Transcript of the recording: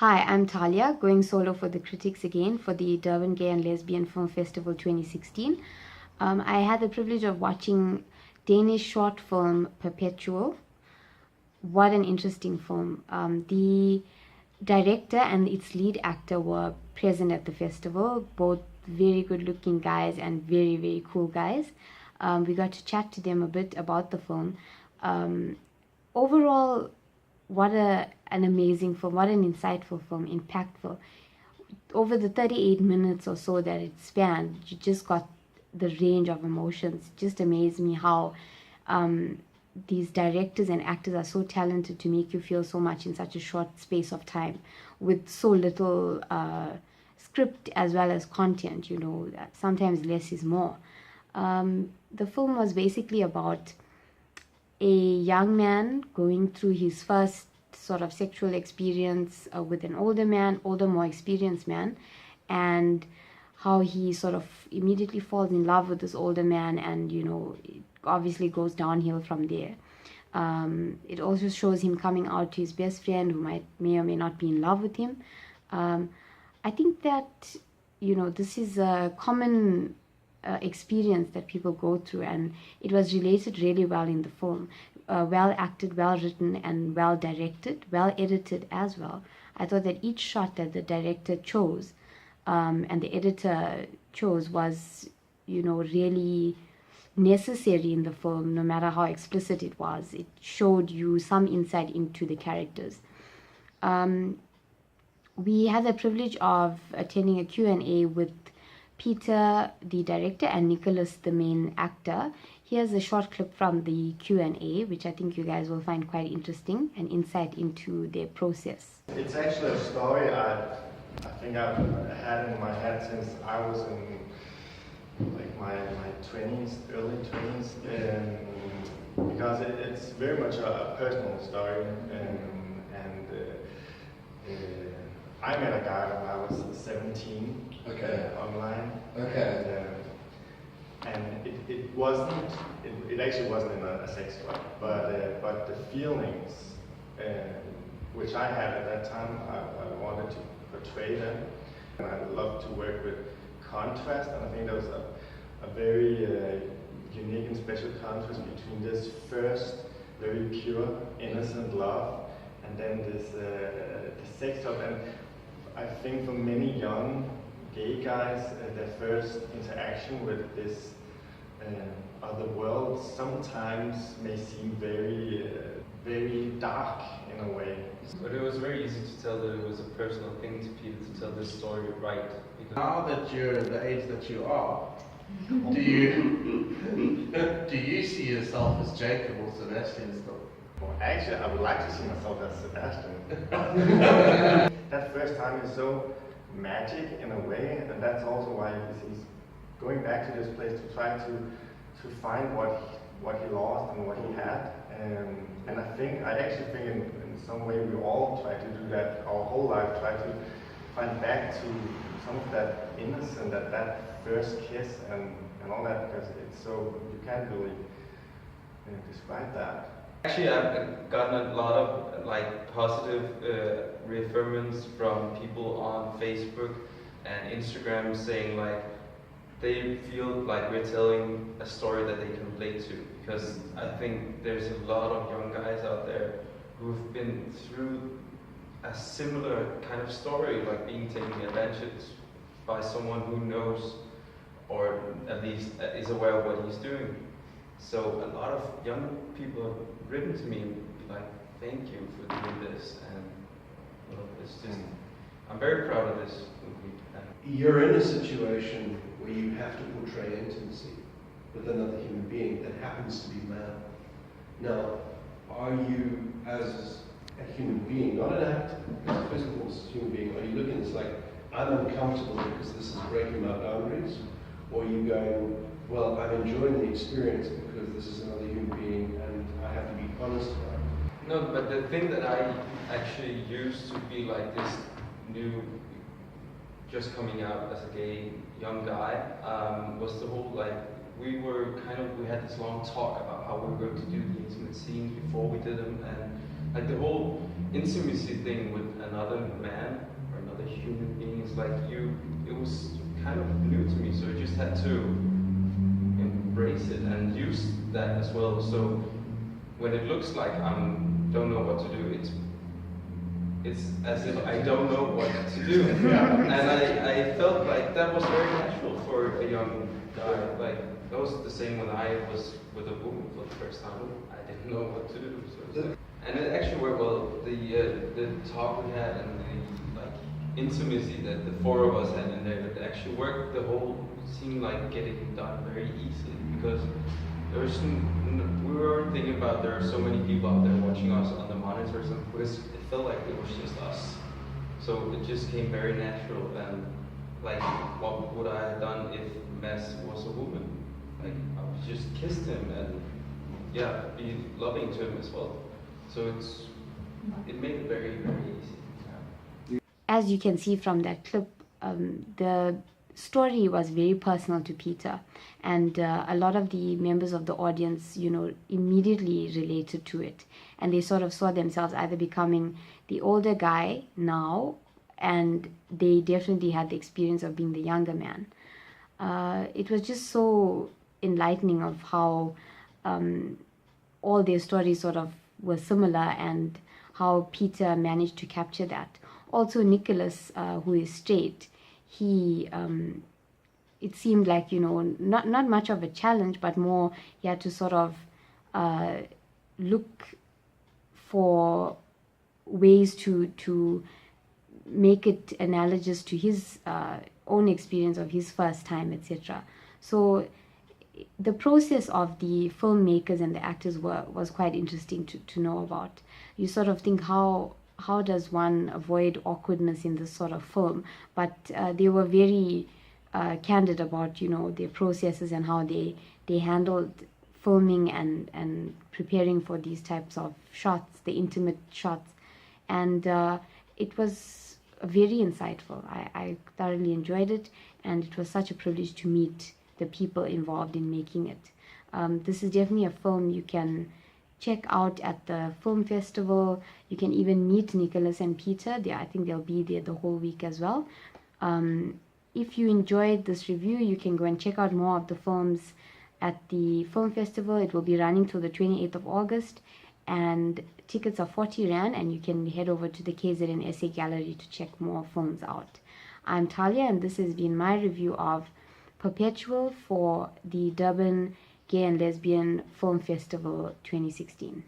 Hi, I'm Taliya, going solo for the critics again for the Durban Gay and Lesbian Film Festival 2016. I had the privilege of watching Danish short film Perpetual. What an interesting film. The director and its lead actor were present at the festival, both very good looking guys and very, very cool guys. We got to chat to them a bit about the film. Overall, an amazing film, what an insightful film, impactful. Over the 38 minutes or so that it spanned, you just got the range of emotions. It just amazed me how these directors and actors are so talented to make you feel so much in such a short space of time with so little script as well as content. Sometimes less is more. The film was basically about a young man going through his first sort of sexual experience with an older, more experienced man, and how he sort of immediately falls in love with this older man, and it obviously goes downhill from there. It also shows him coming out to his best friend who may or may not be in love with him. I think that this is a common experience that people go through, and it was related really well in the film. Well acted, well written, and well directed, well edited as well. I thought that each shot that the director chose and the editor chose was really necessary in the film. No matter how explicit it was, it showed you some insight into the characters. We had the privilege of attending a Q&A with Peter, the director, and Nicholas, the main actor. Here's a short clip from the Q&A, which I think you guys will find quite interesting, and insight into their process. It's actually a story I think I've had in my head since I was in my 20s, early 20s, because it's very much a personal story, and I met a guy when I was 17. Okay. Online. Okay. And it actually wasn't in a sex club, but the feelings which I had at that time, I wanted to portray them. And I love to work with contrast, and I think there was a very unique and special contrast between this first very pure, innocent love, and then this the sex club. And I think for many young gay guys, their first interaction with this other world sometimes may seem very, very dark in a way. But it was very easy to tell that it was a personal thing to Peter to tell this story right. Now that you're the age that you are, do you see yourself as Jacob or Sebastian still? Well, actually, I would like to see myself as Sebastian. That first time is so magic in a way, and that's also why he's going back to this place to try to find what he lost and what he had. And I actually think in some way we all try to do that our whole life, try to find back to some of that innocence, that first kiss and all that, because it's so, you can't really describe that. Actually, I've gotten a lot of positive reaffirmance from people on Facebook and Instagram saying they feel like we're telling a story that they can relate to, because I think there's a lot of young guys out there who've been through a similar kind of story, like being taken advantage by someone who knows, or at least is aware of what he's doing. So a lot of young people have written to me and be like, thank you for doing this, and it's just, I'm very proud of this movie. You're in a situation where you have to portray intimacy with another human being that happens to be male. Now, are you, as a human being, not an actor, because first of all, as a human being, are you looking at this like, I'm uncomfortable because this is breaking my boundaries? Or are you going, well, I'm enjoying the experience because this is another human being and I have to be honest about it? No, but the thing that I actually used to be like this new, just coming out as a gay young guy, was the whole we had this long talk about how we were going to do the intimate scenes before we did them, and the whole intimacy thing with another man or another human being is like it was kind of new to me, so I just had to embrace it and use that as well. So when it looks like I don't know what to do, it's as if I don't know what to do. And I felt like that was very natural for a young guy. Like that was the same when I was with a woman for the first time. I didn't know what to do. So and it actually worked well. The talk we had and the like intimacy that the four of us had in there, it actually worked. The whole seemed like getting done very easily because we were thinking about there are so many people out there watching us on the monitors, and it felt like it was just us. So it just came very natural, and like what would I have done if Mess was a woman? Like I would just kissed him and be loving to him as well. So it made it very, very easy. As you can see from that clip, the story was very personal to Peter, and a lot of the members of the audience, immediately related to it, and they sort of saw themselves either becoming the older guy now, and they definitely had the experience of being the younger man. It was just so enlightening of how all their stories sort of were similar and how Peter managed to capture that. Also, Nicholas, who is straight, he it seemed like not much of a challenge, but more he had to sort of look for ways to make it analogous to his own experience of his first time, etc. So the process of the filmmakers and the actors was quite interesting to know about. You sort of think how does one avoid awkwardness in this sort of film, but they were very candid about their processes and how they handled filming and preparing for these types of shots, the intimate shots, and it was very insightful. I thoroughly enjoyed it, and it was such a privilege to meet the people involved in making it. This is definitely a film you can check out at the film festival. You can even meet Nicholas and Peter. I think they'll be there the whole week as well. If you enjoyed this review, you can go and check out more of the films at the film festival. It will be running till the 28th of August, and tickets are 40 Rand, and you can head over to the KZN SA Gallery to check more films out. I'm Taliya, and this has been my review of Perpetual for the Durban Gay and Lesbian Film Festival 2016.